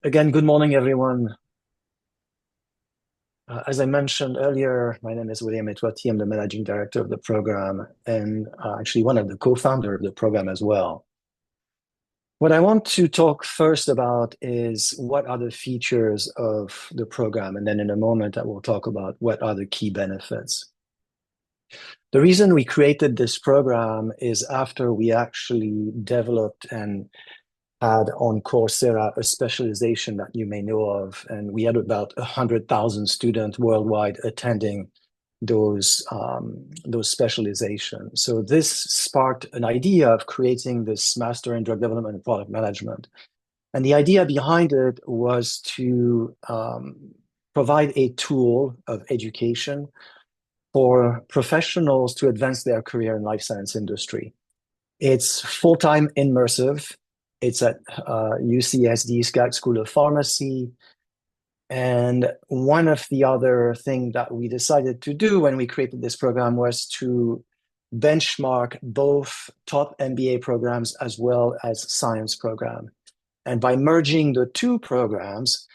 Again, good morning, everyone. As I mentioned earlier, my name is William Etwati. I'm the managing director of the program and actually one of the co-founder of the program as well. What I want to talk first about is what are the features of the program, and then in a moment I will talk about what are the key benefits. The reason we created this program is after we actually developed and had on Coursera a specialization that you may know of, and we had about 100,000 students worldwide attending those specializations. So this sparked an idea of creating this master in drug development and product management. And the idea behind it was to provide a tool of education for professionals to advance their career in life science industry. It's full-time immersive. It's at UCSD Skaggs School of Pharmacy. And one of the other things that we decided to do when we created this program was to benchmark both top MBA programs as well as science program. And by merging the two programs,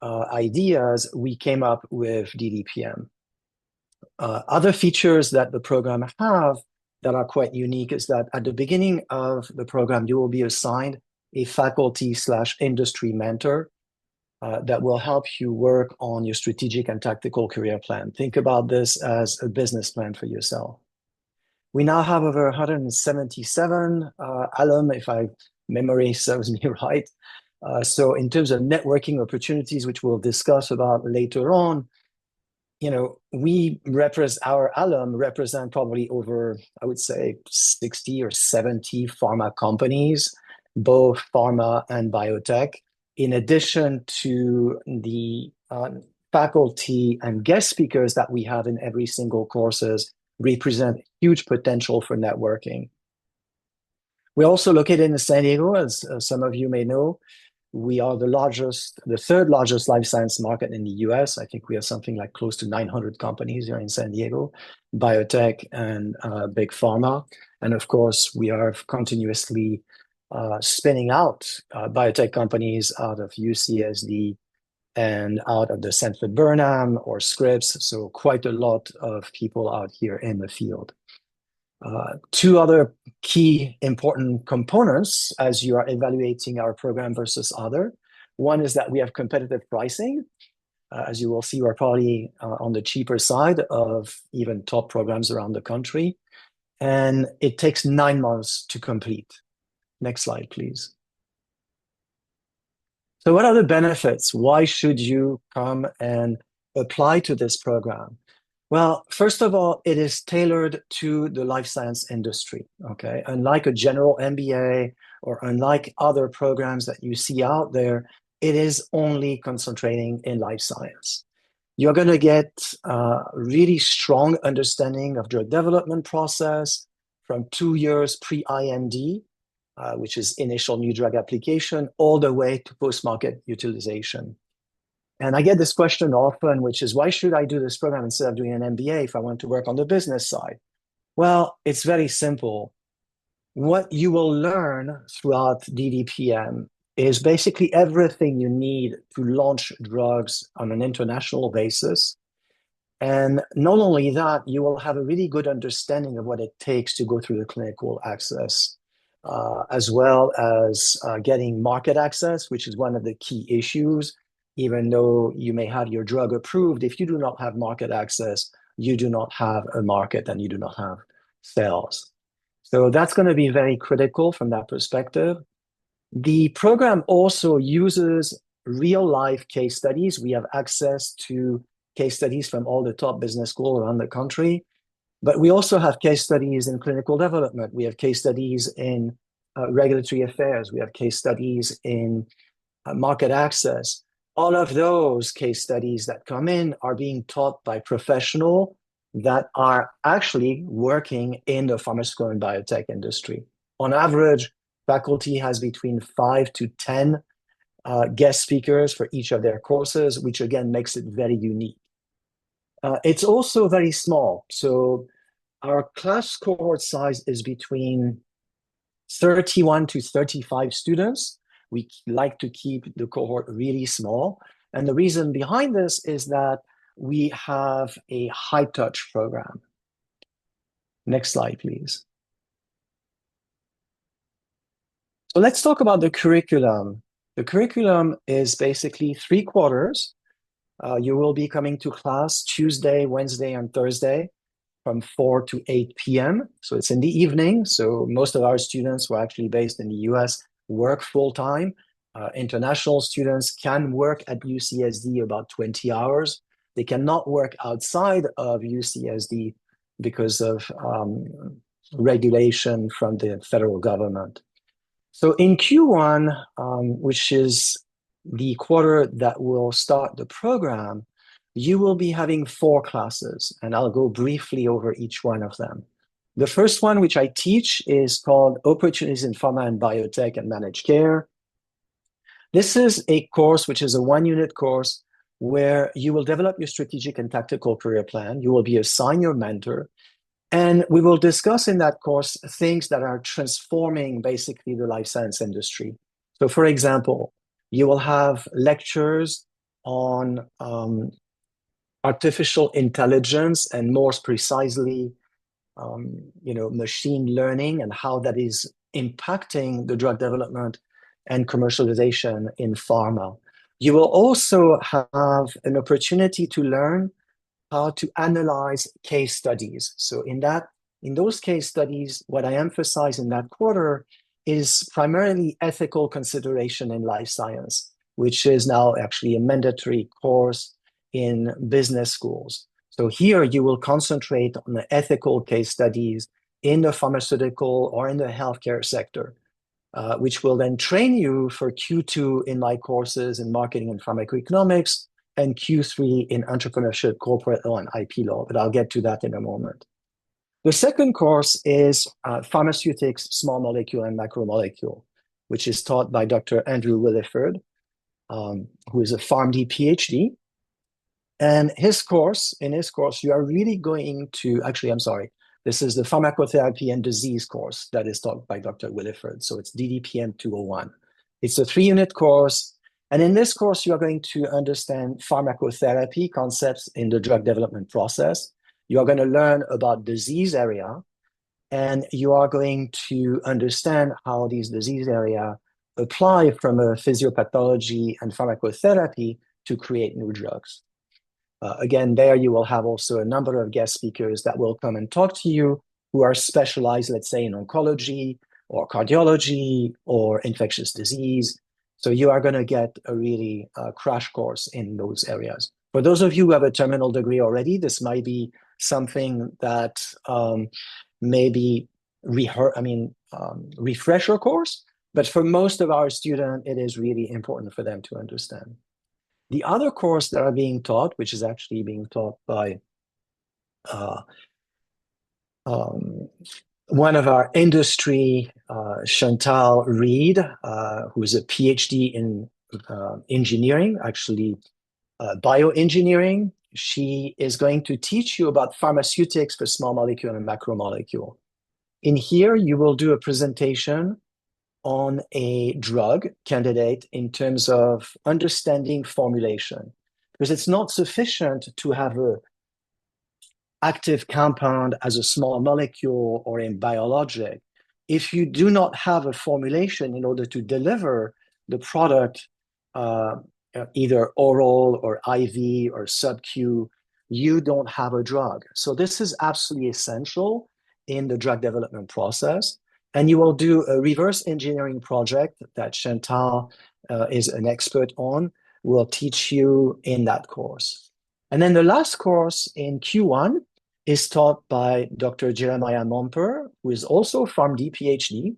ideas, we came up with DDPM. Other features that the program have that are quite unique is that at the beginning of the program, you will be assigned a faculty/industry mentor that will help you work on your strategic and tactical career plan. Think about this as a business plan for yourself. We now have over 177 alum, if my memory serves me right. So in terms of networking opportunities, which we'll discuss about later on, our alum represent probably over, I would say, 60 or 70 pharma companies, both pharma and biotech, in addition to the faculty and guest speakers that we have in every single courses represent huge potential for networking. We're also located in San Diego, as some of you may know. We are the third largest life science market in the US. I think we have something like close to 900 companies here in San Diego, biotech and big pharma. And of course, we are continuously spinning out biotech companies out of UCSD and out of the Sanford Burnham or Scripps. So quite a lot of people out here in the field. Two other key important components as you are evaluating our program versus other. One is that we have competitive pricing. As you will see, we're probably on the cheaper side of even top programs around the country. And it takes 9 months to complete. Next slide, please. So what are the benefits? Why should you come and apply to this program? Well, first of all, it is tailored to the life science industry, okay? Unlike a general MBA or unlike other programs that you see out there, it is only concentrating in life science. You're going to get a really strong understanding of drug development process from 2 years pre-IND, which is initial new drug application, all the way to post-market utilization. And I get this question often, which is, why should I do this program instead of doing an MBA if I want to work on the business side? Well, it's very simple. What you will learn throughout DDPM is basically everything you need to launch drugs on an international basis. And not only that, you will have a really good understanding of what it takes to go through the clinical access, as well as getting market access, which is one of the key issues. Even though you may have your drug approved, if you do not have market access, you do not have a market and you do not have sales. So that's going to be very critical from that perspective. The program also uses real-life case studies. We have access to case studies from all the top business schools around the country, but we also have case studies in clinical development. We have case studies in regulatory affairs. We have case studies in market access. All of those case studies that come in are being taught by professionals that are actually working in the pharmaceutical and biotech industry. On average, faculty has between 5 to 10 guest speakers for each of their courses, which again makes it very unique. It's also very small. So our class cohort size is between 31 to 35 students, We like to keep the cohort really small. And the reason behind this is that we have a high touch program. Next slide, please. So let's talk about the curriculum. The curriculum is basically 3 quarters. You will be coming to class Tuesday, Wednesday, and Thursday from 4 to 8 p.m. So it's in the evening. So most of our students who are actually based in the US work full time. International students can work at UCSD about 20 hours. They cannot work outside of UCSD because of regulation from the federal government. So in Q1, which is the quarter that will start the program, you will be having 4 classes, and I'll go briefly over each one of them. The first one, which I teach, is called Opportunities in Pharma and Biotech and Managed Care. This is a course which is a 1-unit course where you will develop your strategic and tactical career plan. You will be assigned your mentor, and we will discuss in that course things that are transforming basically the life science industry. So for example, you will have lectures on artificial intelligence and more precisely, machine learning and how that is impacting the drug development and commercialization in pharma. You will also have an opportunity to learn how to analyze case studies. So in those case studies, what I emphasize in that quarter is primarily ethical consideration in life science, which is now actually a mandatory course in business schools. So here you will concentrate on the ethical case studies in the pharmaceutical or in the healthcare sector, which will then train you for Q2 in my courses in marketing and pharmacoeconomics, and Q3 in entrepreneurship, corporate law, and IP law, but I'll get to that in a moment. The second course is pharmaceutics, small molecule, and macromolecule, which is taught by Dr. Andrew Williford, who is a PharmD PhD. And in his course, you are really going to, this is the pharmacotherapy and disease course that is taught by Dr. Williford. So it's DDPM 201. It's a 3-unit course. And in this course, you are going to understand pharmacotherapy concepts in the drug development process. You are going to learn about disease area, and you are going to understand how these disease area apply from a physiopathology and pharmacotherapy to create new drugs. Again, there you will have also a number of guest speakers that will come and talk to you who are specialized, let's say, in oncology or cardiology or infectious disease. So you are going to get a really crash course in those areas. For those of you who have a terminal degree already, this might be something that maybe refresh your course. But for most of our students, it is really important for them to understand. The other course that are being taught, which is actually being taught by one of our industry, Chantal Reed, who is a PhD in engineering, actually bioengineering. She is going to teach you about pharmaceutics for small molecule and macromolecule. In here, you will do a presentation on a drug candidate in terms of understanding formulation, because it's not sufficient to have a active compound as a small molecule or in biologic. If you do not have a formulation in order to deliver the product, either oral or IV or sub-Q, you don't have a drug. So this is absolutely essential in the drug development process. And you will do a reverse engineering project that Chantal is an expert on, will teach you in that course. And then the last course in Q1 is taught by Dr. Jeremiah Momper, who is also PharmD PhD.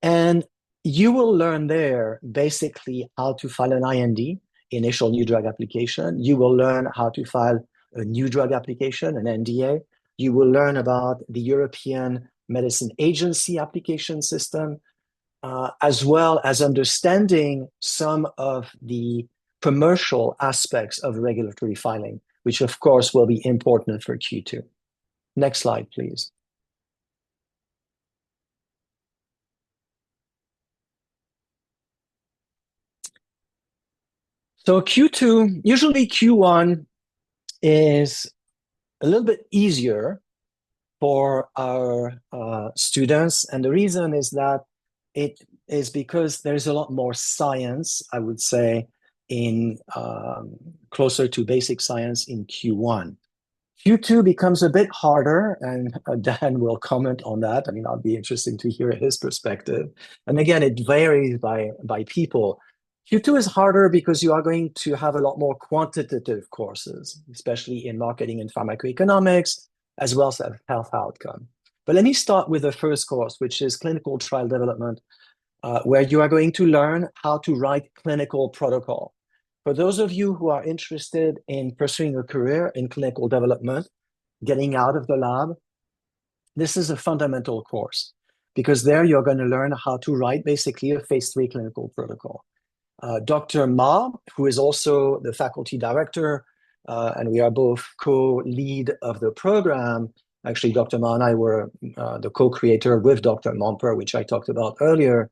And you will learn there basically how to file an IND, initial new drug application. You will learn how to file a new drug application, an NDA. You will learn about the European Medicine Agency application system, as well as understanding some of the commercial aspects of regulatory filing, which of course will be important for Q2. Next slide, please. So Q2, usually Q1 is a little bit easier for our students. And the reason is that it is because there's a lot more science, I would say, in closer to basic science in Q1. Q2 becomes a bit harder, and Dan will comment on that. I mean, that'll be interesting to hear his perspective. And again, it varies by people. Q2 is harder because you are going to have a lot more quantitative courses, especially in marketing and pharmacoeconomics, as well as health outcome. But let me start with the first course, which is clinical trial development, where you are going to learn how to write clinical protocol. For those of you who are interested in pursuing a career in clinical development, getting out of the lab, this is a fundamental course because there you're going to learn how to write basically a phase 3 clinical protocol. Dr. Ma, who is also the faculty director, and we are both co-lead of the program. Actually, Dr. Ma and I were the co-creator with Dr. Momper, which I talked about earlier,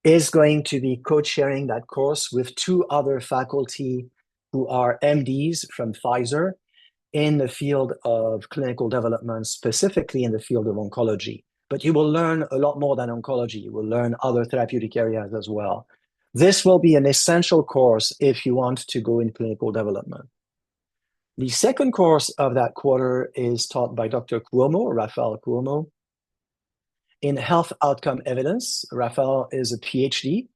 is going to be co-chairing that course with two other faculty who are MDs from Pfizer in the field of clinical development, specifically in the field of oncology. But you will learn a lot more than oncology. You will learn other therapeutic areas as well. This will be an essential course if you want to go in clinical development. The second course of that quarter is taught by Dr. Cuomo, Raphael Cuomo, in health outcome evidence. Raphael is a PhD.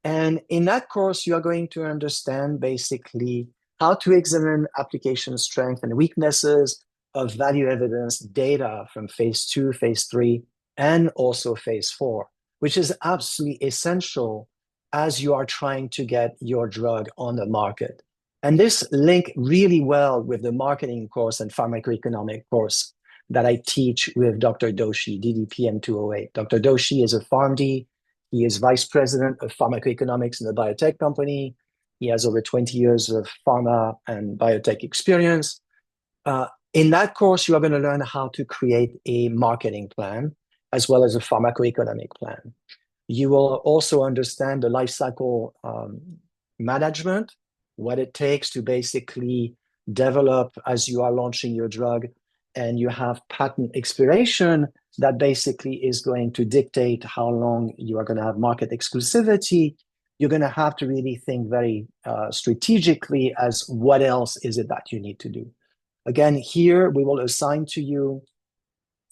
And in that course, you are going to understand basically how to examine application strength and weaknesses of value evidence data from phase 2, phase 3, and also phase 4, which is absolutely essential as you are trying to get your drug on the market. And this link really well with the marketing course and pharmacoeconomic course that I teach with Dr. Doshi, DDPM 208. Dr. Doshi is a PharmD. He is vice president of pharmacoeconomics in a biotech company. He has over 20 years of pharma and biotech experience. In that course, you are going to learn how to create a marketing plan as well as a pharmacoeconomic plan. You will also understand the life cycle management, what it takes to basically develop as you are launching your drug, and you have patent expiration that basically is going to dictate how long you are going to have market exclusivity. You're going to have to really think very strategically as what else is it that you need to do. Again, here we will assign to you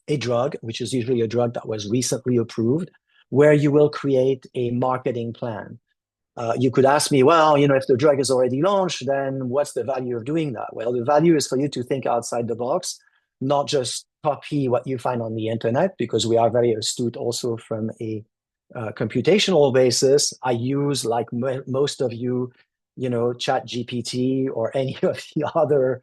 a drug, which is usually a drug that was recently approved, where you will create a marketing plan. You could ask me, well, if the drug is already launched, then what's the value of doing that? Well, the value is for you to think outside the box, not just copy what you find on the internet, because we are very astute also from a computational basis. I use, like most of you, ChatGPT or any of the other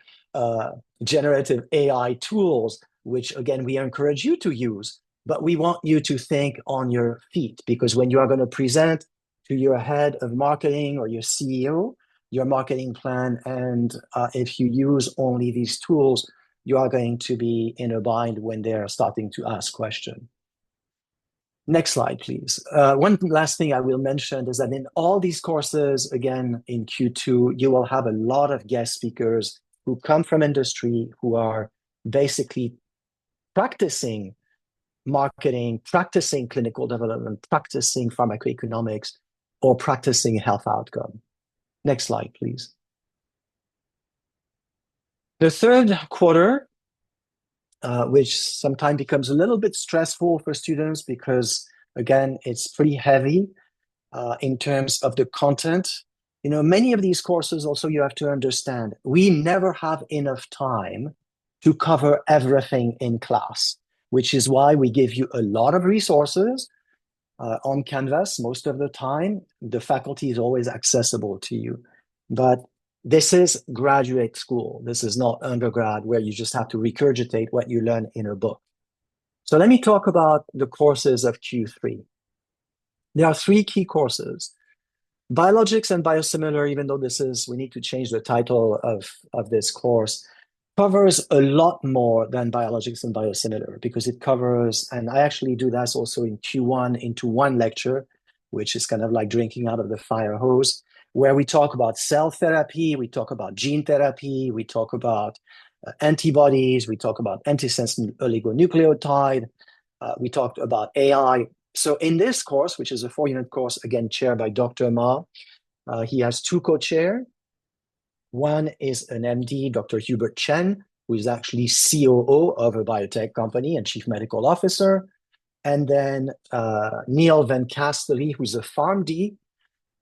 generative AI tools, which again, we encourage you to use, but we want you to think on your feet, because when you are going to present to your head of marketing or your CEO, your marketing plan, and if you use only these tools, you are going to be in a bind when they're starting to ask questions. Next slide, please. One last thing I will mention is that in all these courses, again, in Q2, you will have a lot of guest speakers who come from industry, who are basically practicing marketing, practicing clinical development, practicing pharmacoeconomics, or practicing health outcome. Next slide, please. The third quarter, which sometimes becomes a little bit stressful for students because, again, it's pretty heavy in terms of the content. Many of these courses also you have to understand, we never have enough time to cover everything in class, which is why we give you a lot of resources on Canvas most of the time. The faculty is always accessible to you. But this is graduate school. This is not undergrad where you just have to regurgitate what you learn in a book. So let me talk about the courses of Q3. There are 3 key courses. Biologics and biosimilar, even though we need to change the title of this course, covers a lot more than biologics and biosimilar, because it covers, and I actually do that also in Q1 into one lecture, which is kind of like drinking out of the fire hose. where we talk about cell therapy, we talk about gene therapy, we talk about antibodies, we talk about antisense oligonucleotide, we talked about AI. So in this course, which is a 4-unit course, again, chaired by Dr. Ma, he has two co-chairs. One is an MD, Dr. Hubert Chen, who is actually COO of a biotech company and chief medical officer. And then Neil Van Castelly, who's a PharmD,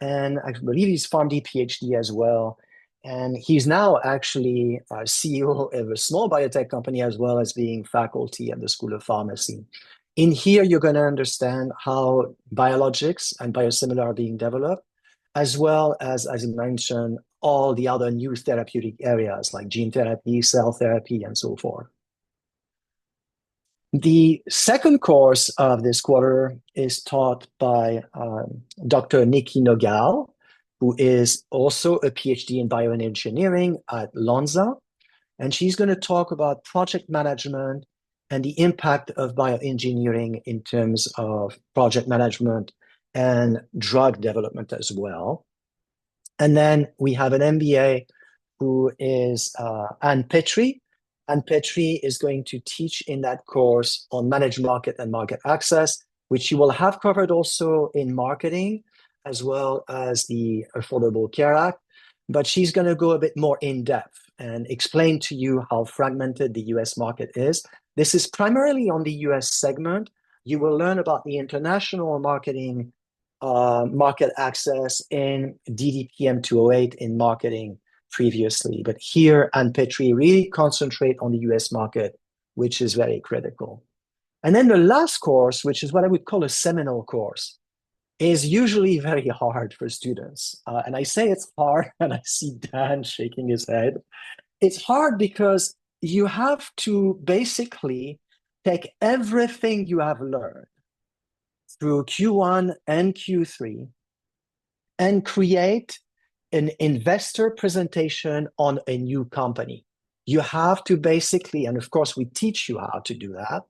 and I believe he's PharmD PhD as well. And he's now actually CEO of a small biotech company as well as being faculty at the School of Pharmacy. In here, you're going to understand how biologics and biosimilar are being developed, as well as I mentioned, all the other new therapeutic areas like gene therapy, cell therapy, and so forth. The second course of this quarter is taught by Dr. Nikki Nogal, who is also a PhD in bioengineering at Lonza. And she's going to talk about project management and the impact of bioengineering in terms of project management and drug development as well. And then we have an MBA who is Anne Petrie. Anne Petrie is going to teach in that course on managed market and market access, which you will have covered also in marketing, as well as the Affordable Care Act. But she's going to go a bit more in depth and explain to you how fragmented the US market is. This is primarily on the US segment. You will learn about the international marketing, market access in DDPM 208 in marketing previously. But here, Anne Petrie really concentrate on the US market, which is very critical. And then the last course, which is what I would call a seminal course, is usually very hard for students. And I say it's hard, and I see Dan shaking his head. It's hard because you have to basically take everything you have learned through Q1 and Q3 and create an investor presentation on a new company. You have to basically, and of course we teach you how to do that,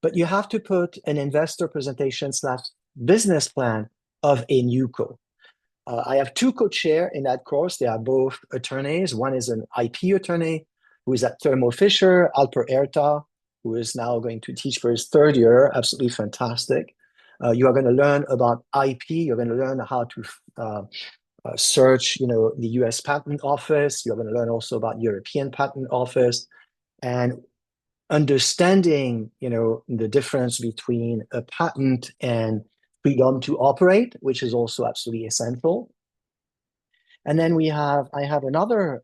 but you have to put an investor presentation / business plan of a new co. I have two co-chair in that course. They are both attorneys. One is an IP attorney who is at Thermo Fisher, Alper Erta, who is now going to teach for his third year. Absolutely fantastic. You are going to learn about IP. You're going to learn how to search, the US Patent Office. You're going to learn also about European Patent Office and understanding, the difference between a patent and freedom to operate, which is also absolutely essential. And then I have another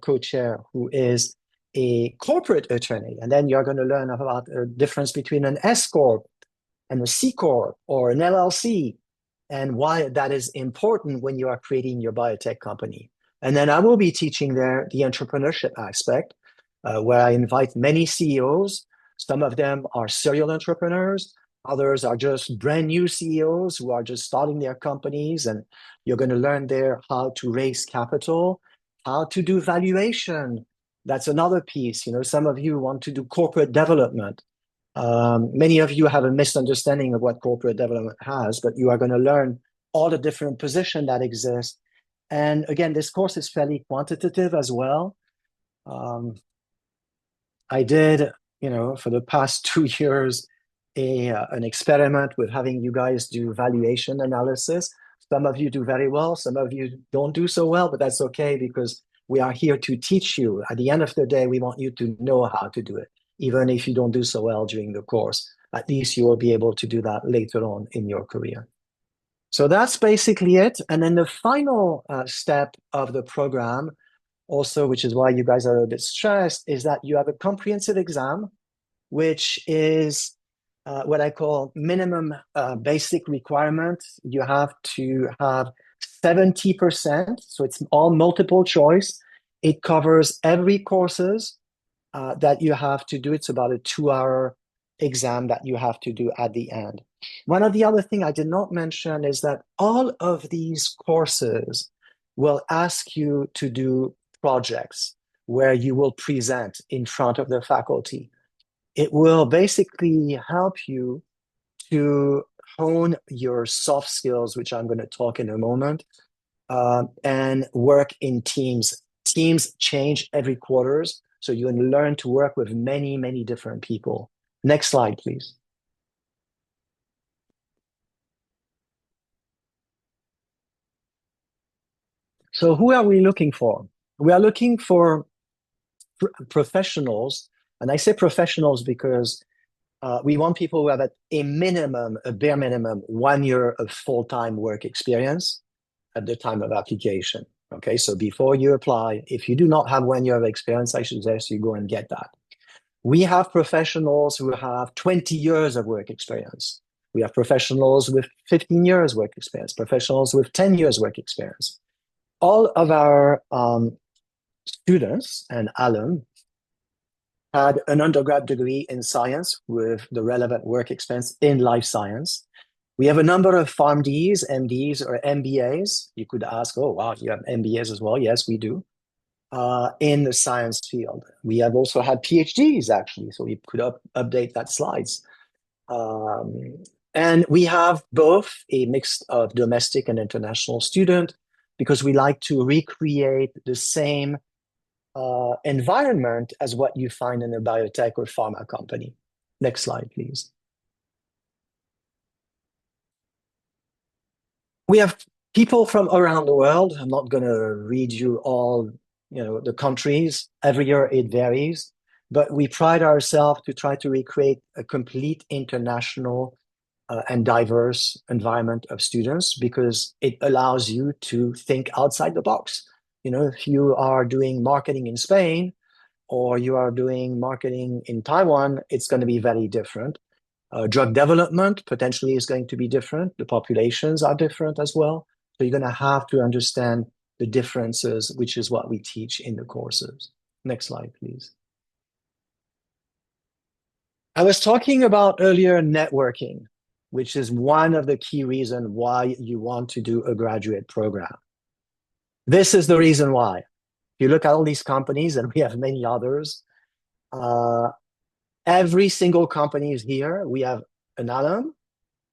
co-chair who is a corporate attorney. And then you're going to learn about the difference between an S Corp and a C Corp or an LLC, and why that is important when you are creating your biotech company. And then I will be teaching there the entrepreneurship aspect, where I invite many CEOs. Some of them are serial entrepreneurs. Others are just brand new CEOs who are just starting their companies. And you're going to learn there how to raise capital, how to do valuation. That's another piece. Some of you want to do corporate development. Many of you have a misunderstanding of what corporate development has, but you are going to learn all the different positions that exist. And again, this course is fairly quantitative as well. I did, for the past 2 years, an experiment with having you guys do valuation analysis. Some of you do very well, some of you don't do so well, but that's okay because we are here to teach you. At the end of the day, we want you to know how to do it. Even if you don't do so well during the course, at least you will be able to do that later on in your career. So that's basically it. And then the final step of the program, also, which is why you guys are a bit stressed, is that you have a comprehensive exam, which is what I call minimum basic requirement. You have to have 70%, so it's all multiple choice. It covers every courses that you have to do. It's about a 2-hour exam that you have to do at the end. One of the other thing I did not mention is that all of these courses will ask you to do projects where you will present in front of the faculty. It will basically help you to hone your soft skills, which I'm going to talk in a moment. and work in teams. Teams change every quarters, so you learn to work with many, many different people. Next slide, please. So who are we looking for? We are looking for professionals, and I say professionals because we want people who have at a minimum, a bare minimum, 1 year of full-time work experience at the time of application. Okay, so before you apply, if you do not have 1 year of experience, I suggest you go and get that. We have professionals who have 20 years of work experience. We have professionals with 15 years work experience, professionals with 10 years work experience. All of our students and alum had an undergrad degree in science with the relevant work experience in life science. We have a number of PharmDs, MDs, or MBAs. You could ask, oh, wow, you have MBAs as well. Yes, we do. In the science field. We have also had PhDs, actually, so we could update that slides. And we have both a mix of domestic and international student because we like to recreate the same environment as what you find in a biotech or pharma company. Next slide, please. We have people from around the world. I'm not going to read you all, the countries. Every year it varies, but we pride ourselves to try to recreate a complete international and diverse environment of students because it allows you to think outside the box. If you are doing marketing in Spain or you are doing marketing in Taiwan, it's going to be very different. Drug development potentially is going to be different. The populations are different as well. So you're going to have to understand the differences, which is what we teach in the courses. Next slide, please. I was talking about earlier networking, which is one of the key reasons why you want to do a graduate program. This is the reason why. If you look at all these companies, and we have many others, every single company is here. We have an alum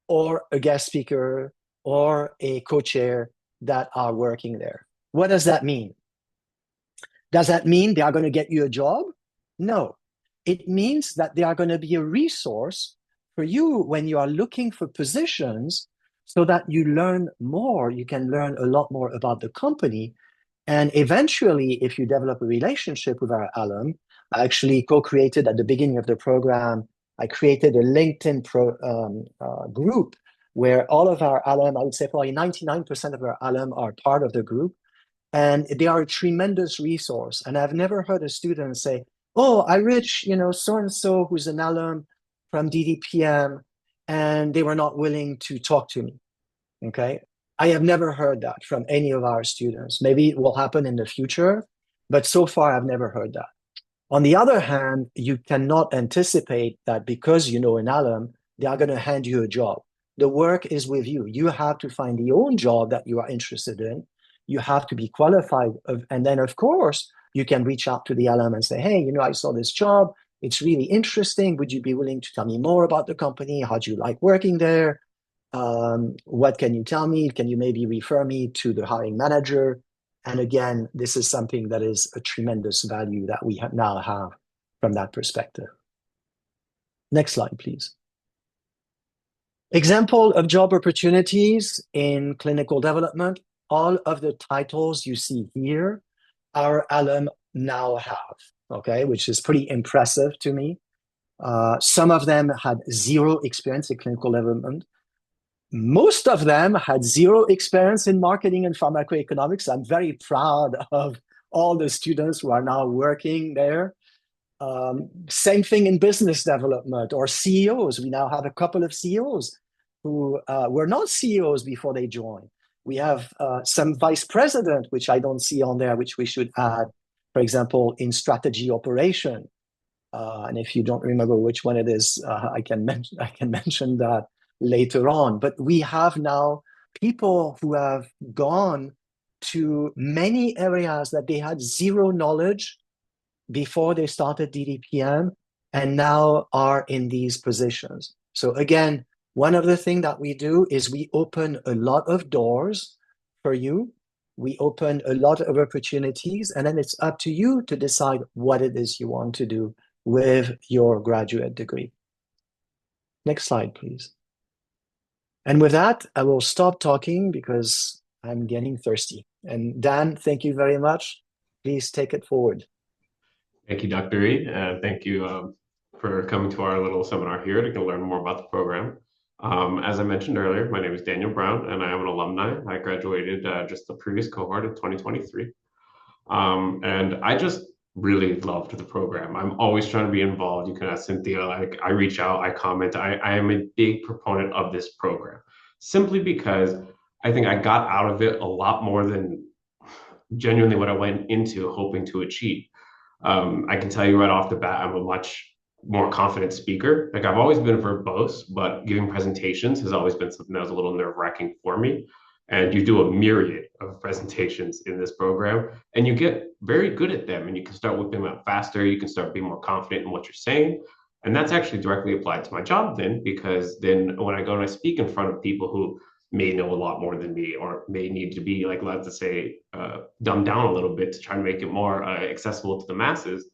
or a guest speaker or a co-chair that are working there. What does that mean? Does that mean they are going to get you a job? No. It means that they are going to be a resource for you when you are looking for positions so that you learn more. You can learn a lot more about the company. And eventually, if you develop a relationship with our alum, I actually co-created at the beginning of the program, I created a LinkedIn group where all of our alum, I would say probably 99% of our alum are part of the group. And they are a tremendous resource. And I've never heard a student say, oh, I reached, so-and-so who's an alum from DDPM, and they were not willing to talk to me, okay? I have never heard that from any of our students. Maybe it will happen in the future, but so far I've never heard that. On the other hand, you cannot anticipate that because you know an alum, they are going to hand you a job. The work is with you. You have to find your own job that you are interested in. You have to be qualified. And then, of course, you can reach out to the alum and say, hey, I saw this job. It's really interesting. Would you be willing to tell me more about the company? How do you like working there? What can you tell me? Can you maybe refer me to the hiring manager? And again, this is something that is a tremendous value that we now have from that perspective. Next slide, please. Example of job opportunities in clinical development. All of the titles you see here, our alum now have, okay, which is pretty impressive to me. Some of them had zero experience in clinical development. Most of them had zero experience in marketing and pharmacoeconomics. I'm very proud of all the students who are now working there. Same thing in business development or CEOs. We now have a couple of CEOs who were not CEOs before they joined. We have some vice president, which I don't see on there, which we should add, for example, in strategy operation. And if you don't remember which one it is, I can mention that later on. But we have now people who have gone to many areas that they had zero knowledge before they started DDPM and now are in these positions. So again, one of the things that we do is we open a lot of doors for you We open a lot of opportunities, and then it's up to you to decide what it is you want to do with your graduate degree. Next slide, please. And with that, I will stop talking because I'm getting thirsty. And Dan, thank you very much. Please take it forward. Thank you, Dr. E. Thank you for coming to our little seminar here to learn more about the program. As I mentioned earlier, my name is Daniel Brown, and I am an alumni. I graduated just the previous cohort of 2023. And I just really loved the program. I'm always trying to be involved. You can ask Cynthia, like I reach out, I comment. I am a big proponent of this program simply because I think I got out of it a lot more than genuinely what I went into hoping to achieve. I can tell you right off the bat, I'm a much more confident speaker. Like I've always been verbose, but giving presentations has always been something that was a little nerve-wracking for me. And you do a myriad of presentations in this program, and you get very good at them, and you can start whipping them out faster. You can start being more confident in what you're saying. And that's actually directly applied to my job then, because then when I go and I speak in front of people who may know a lot more than me or may need to be like let's say dumbed down a little bit to try and make it more accessible to the masses,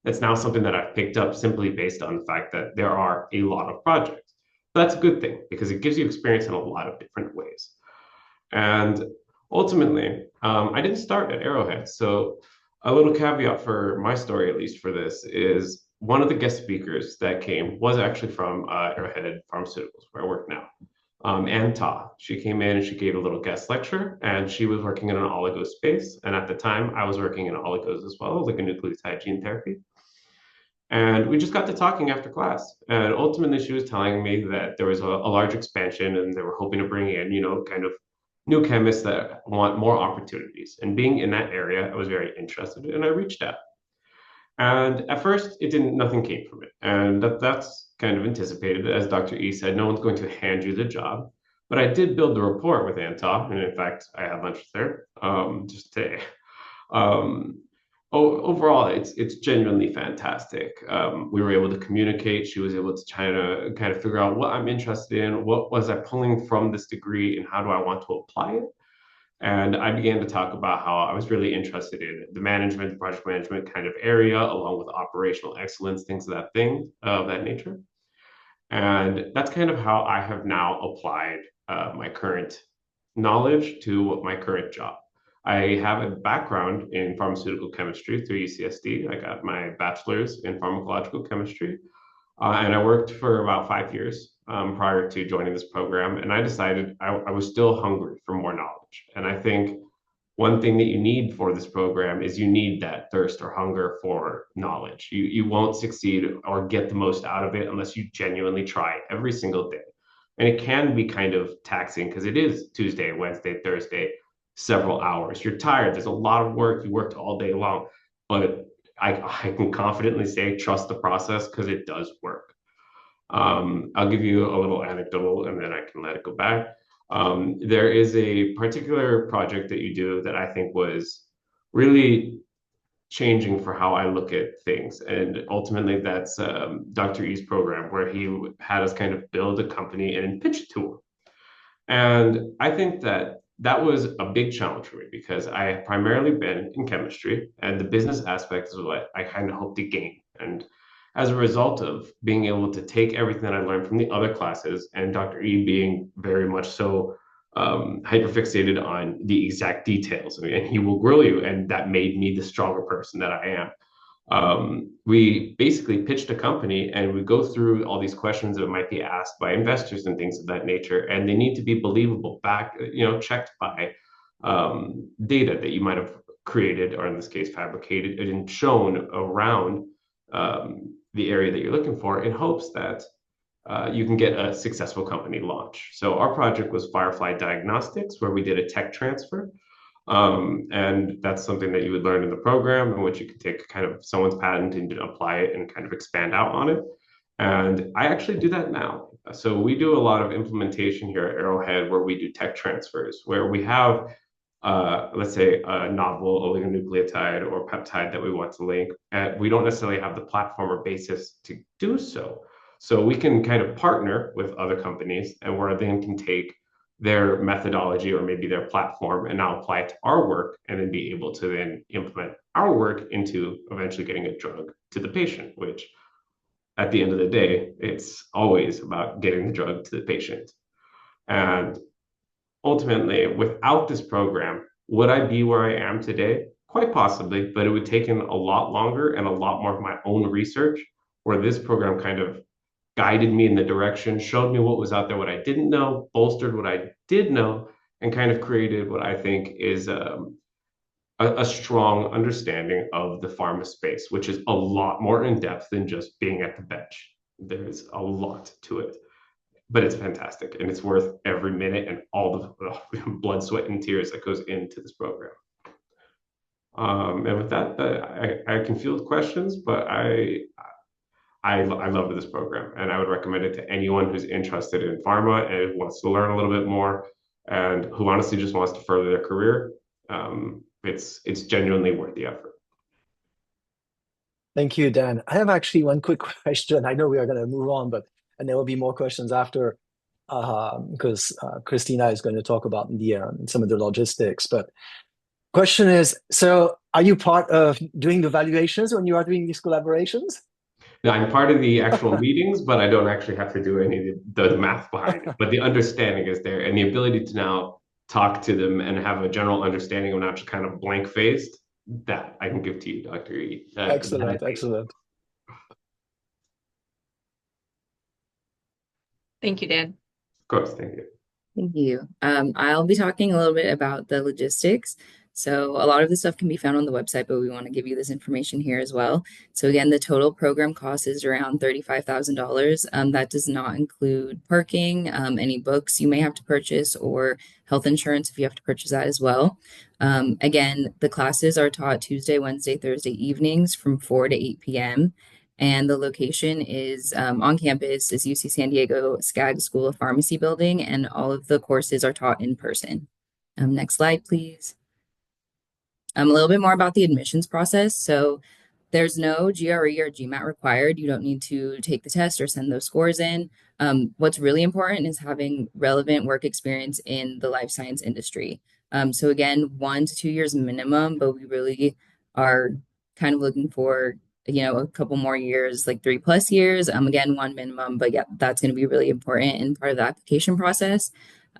that's now something that I've picked up simply based on the fact that there are a lot of projects. That's a good thing because it gives you experience in a lot of different ways. And ultimately, I didn't start at Arrowhead. So a little caveat for my story, at least for this, is one of the guest speakers that came was actually from Arrowhead Pharmaceuticals, where I work now. Ann Ta. She came in and she gave a little guest lecture, and she was working in an oligo space. And at the time, I was working in oligos as well, like a nucleotide gene therapy. And we just got to talking after class. And ultimately, she was telling me that there was a large expansion and they were hoping to bring in, kind of new chemists that want more opportunities. And being in that area, I was very interested and I reached out. And at first, nothing came from it. And that's kind of anticipated. As Dr. E said, no one's going to hand you the job. But I did build the rapport with Anton. And in fact, I had lunch there just today. Um, Overall, it's genuinely fantastic. We were able to communicate. She was able to try to kind of figure out what I'm interested in, what was I pulling from this degree, and how do I want to apply it. And I began to talk about how I was really interested in the management, the project management kind of area, along with operational excellence, things of that nature. And that's kind of how I have now applied my current knowledge to my current job. I have a background in pharmaceutical chemistry through UCSD. I got my bachelor's in pharmacological chemistry, and I worked for about 5 years prior to joining this program. And I decided I was still hungry for more knowledge. And I think one thing that you need for this program is you need that thirst or hunger for knowledge. You won't succeed or get the most out of it unless you genuinely try every single day. And it can be kind of taxing because it is Tuesday, Wednesday, Thursday, several hours. You're tired. There's a lot of work. You worked all day long. But I can confidently say trust the process because it does work. I'll give you a little anecdotal and then I can let it go back. There is a particular project that you do that I think was really changing for how I look at things. And ultimately, that's Dr. E's program, where he had us kind of build a company and pitch it to him. And I think that that was a big challenge for me because I have primarily been in chemistry, and the business aspect is what I kind of hope to gain. And as a result of being able to take everything that I learned from the other classes, and Dr. E being very much so hyperfixated on the exact details, and he will grill you, and that made me the stronger person that I am. We basically pitched a company and we go through all these questions that might be asked by investors and things of that nature, and they need to be believable, checked by data that you might have created, or in this case, fabricated and shown around the area that you're looking for in hopes that you can get a successful company launch. So our project was Firefly Diagnostics, where we did a tech transfer. And that's something that you would learn in the program, in which you could take kind of someone's patent and apply it and kind of expand out on it. And I actually do that now. So we do a lot of implementation here at Arrowhead where we do tech transfers, where we have, let's say, a novel oligonucleotide or peptide that we want to link. And we don't necessarily have the platform or basis to do so. So we can kind of partner with other companies and where they can take their methodology or maybe their platform and now apply it to our work and then be able to then implement our work into eventually getting a drug to the patient, which at the end of the day, it's always about getting the drug to the patient. And ultimately, without this program, would I be where I am today? Quite possibly, but it would take in a lot longer and a lot more of my own research, where this program kind of guided me in the direction, showed me what was out there, what I didn't know, bolstered what I did know, and kind of created what I think is a strong understanding of the pharma space, which is a lot more in depth than just being at the bench. There's a lot to it, but it's fantastic and it's worth every minute and all the blood, sweat, and tears that goes into this program. And with that, I can field questions, but I love this program and I would recommend it to anyone who's interested in pharma and wants to learn a little bit more and who honestly just wants to further their career. It's genuinely worth the effort. Thank you, Dan. I have actually one quick question. I know we are going to move on, but and there will be more questions after because Christina is going to talk about the some of the logistics. But question is, so are you part of doing the valuations when you are doing these collaborations? Now, I'm part of the actual meetings, but I don't actually have to do any of the math behind it. But the understanding is there, and the ability to now talk to them and have a general understanding of not just kind of blank faced, that I can give to you, Dr. E. Excellent, excellent. Thank you, Dan. Of course, thank you. Thank you. I'll be talking a little bit about the logistics. So a lot of this stuff can be found on the website, but we want to give you this information here as well. So again, the total program cost is around $35,000. That does not include parking, any books you may have to purchase, or health insurance if you have to purchase that as well. Again, the classes are taught Tuesday, Wednesday, Thursday evenings from 4 to 8 p.m. And the location is on campus is UC San Diego Skaggs School of Pharmacy building, and all of the courses are taught in person. Next slide, please. A little bit more about the admissions process. So there's no GRE or GMAT required. You don't need to take the test or send those scores in. What's really important is having relevant work experience in the life science industry. So again, 1 to 2 years minimum, but we really are kind of looking for a couple more years, like 3+ years. Again, 1 minimum, but yeah, that's going to be really important in part of the application process.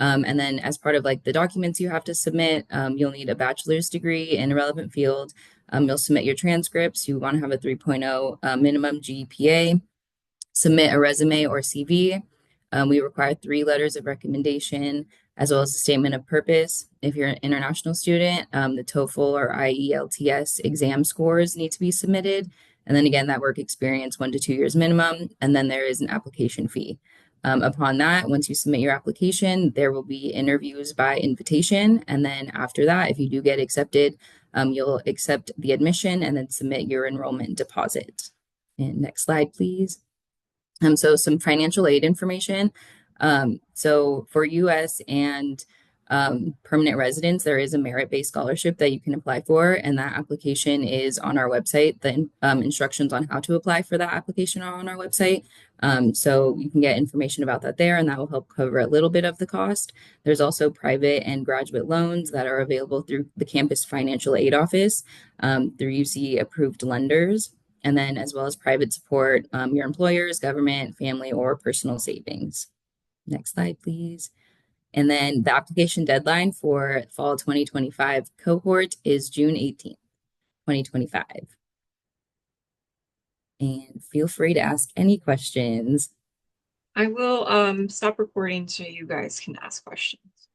And then as part of like the documents you have to submit, you'll need a bachelor's degree in a relevant field. You'll submit your transcripts. You want to have a 3.0 minimum GPA. Submit a resume or CV. We require 3 letters of recommendation, as well as a statement of purpose. If you're an international student, the TOEFL or IELTS exam scores need to be submitted. And then again, that work experience, 1 to 2 years minimum. And then there is an application fee. Upon that, once you submit your application, there will be interviews by invitation. And then after that, if you do get accepted, you'll accept the admission and then submit your enrollment deposit. And next slide, please. So some financial aid information. So for US and permanent residents, there is a merit-based scholarship that you can apply for, and that application is on our website. The instructions on how to apply for that application are on our website. So you can get information about that there, and that will help cover a little bit of the cost. There's also private and graduate loans that are available through the campus financial aid office, through UC approved lenders, and then as well as private support, your employers, government, family, or personal savings. Next slide, please. And then the application deadline for fall 2025 cohort is June 18th, 2025. And feel free to ask any questions. I will stop recording so you guys can ask questions.